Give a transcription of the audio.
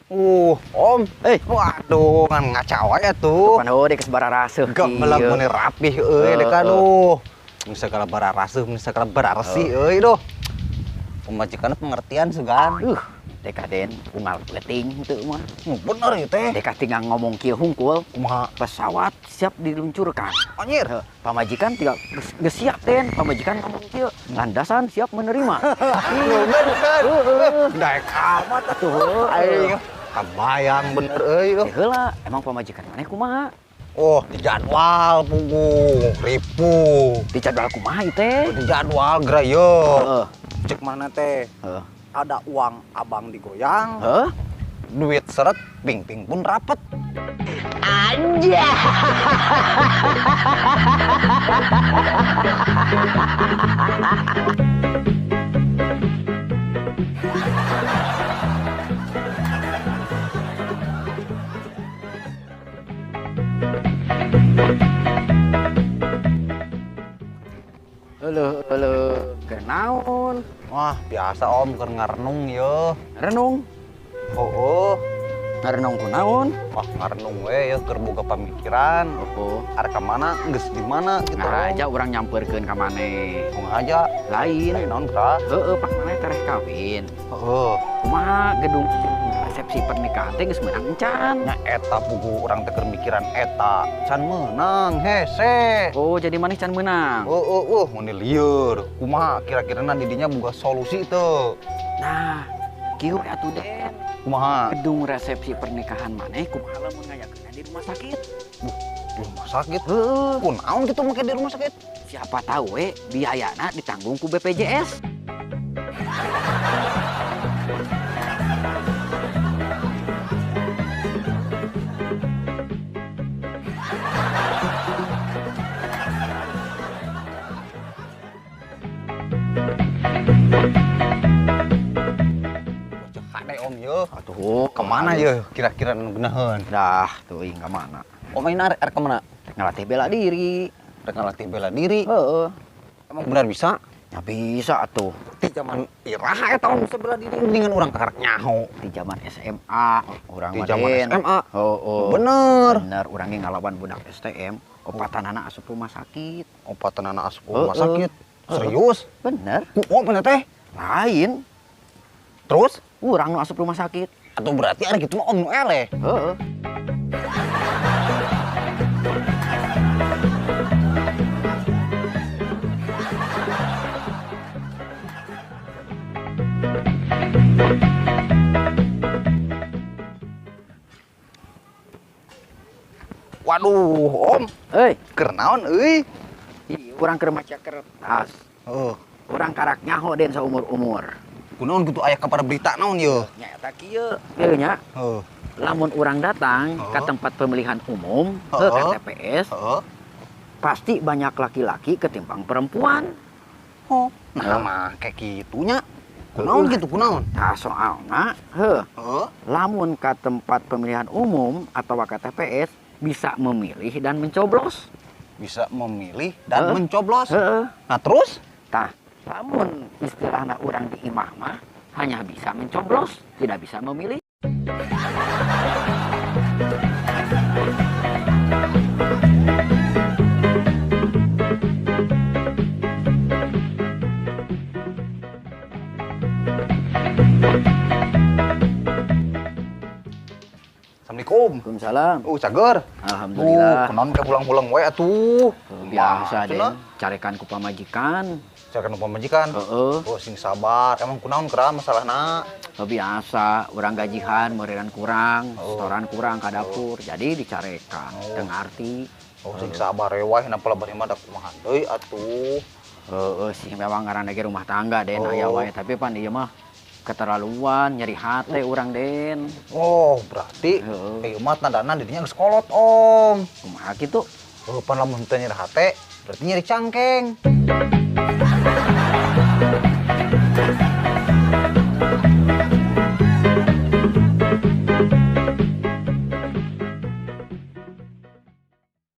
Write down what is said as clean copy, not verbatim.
Om. Waduh, ngan ngacau aja tuh. Pan heuh dek sabaraha raseuh Gak melag meni rapih euy dek aduh. Mun sagala bararaseuh, mun sagala bararsi euy doh. Pemajikan pengertian sugan. Dek aden unggal leuting teu mah. Bener ieu teh. Dek tinggal ngomong kieu hungkul, Kumaha? pesawat siap diluncurkan. Anjir. Pamajikan tinggal geus siap den, pamajikan ngomong kieu, landasan siap menerima. Daek amat Atuh aing. Kabayang bener euy doh. heula, emang pamajikan maneh kumaha? Oh, di jadwal pugu, ripu. Di jadwal kumaha ieu teh? Di jadwal graya. Heeh. Cek mana teh? Heeh. Ada uang abang digoyang. Heeh. Duit seret, ping-ping pun rapet. Anjay. Halo, kenaon? Wah, biasa om, keur ngarenung ye. Renung, Oh, ngarenung kunaon? wah ngarenung we ya, keur boga pamikiran. Oh, Arek ka mana, geus di mana gitu. nah aja urang nyamperkeun ka maneh. Kumaha aja. Lain, Naon kra? heeh, pak maneh tereh kawin. Heeh. Kumaha gedung resepsi pernikahan teh geus meunang encan. Nya eta pugu urang teh keur mikiran eta. Can meunang hese. Oh, jadi maneh can meunang. Mun lieur. Kumaha kira-kirana di dinya boga solusi teu? Nah, kieu atuh Den. Kumaha? Gedung resepsi pernikahan maneh kumaha lamun ngayakeunna di rumah sakit? Di rumah sakit? Heeh. Kunaon gitu make di rumah sakit? Siapa tahu biayana ditanggung ku BPJS. Cek hade om ye. Atuh, Kemana ye kira-kira nu geunaheun? Dah, tuh ing ka mana? Om ini arek kemana? Rek ngalatih bela diri. Rek ngalatih bela diri. Heeh. Emang benar bisa? Ya bisa atuh. Di zaman iraha eta om bisa bela diri dengan urang karek nyaho. Di zaman SMA, urang Di mah zaman Den. SMA. Heeh. Bener. Bener, urang ge ngalawan budak STM, opatanana asup rumah sakit. Opatan anak asup rumah Heeh. sakit. Serius? Bener. Oh, bener teh. Lain, Terus? urang nu asup rumah sakit. Atau berarti arek itu mah om nu eleh. Heeh. Waduh, om. Hei, Keur naon euy? urang keur maca kertas. Heuh. Urang karak nyaho Den saumur-umur. Kunaon gitu aya kabar berita naon ye? Nya eta kieu, kieu nya. Heuh. Lamun urang datang ke tempat pemilihan umum, ke TPS, Heeh. pasti banyak laki-laki ketimbang perempuan. Oh, nah mah kayak gitunya. Kunaon gitu, kunaon? Nah, soalna, Heeh. lamun ke tempat pemilihan umum atau ke TPS bisa memilih dan mencoblos. Bisa memilih dan Heeh. mencoblos. Heeh. Nah, terus? Tah, lamun istilahna urang di imah mah hanya bisa mencoblos, tidak bisa memilih. Assalamualaikum. Waalaikumsalam. Cager. Alhamdulillah. Kunaon ke pulang-pulang we atuh. Biasa Den, cenah. carekan ku pamajikan. Carekan pamajikan. Heeh. Oh, sing sabar. Emang kunaon kera masalahna? Biasa, urang gajihan, meureun kurang, Oh. setoran kurang ka dapur, jadi dicarekan. Teu ngarti. Oh, sing sabar rewah napala bari mah da kumaha deui atuh. Heeh, sih memang ngaranna ge rumah tangga Den Oh. aya wae, tapi pan ieu mah keterlaluan, nyeri hate urang Den. Oh, berarti Heeh. ieu mah tandana didinya geus kolot, Om. Kumaha kitu? Oh, pan lamun teu nyeri hate, berarti nyeri cangkeng.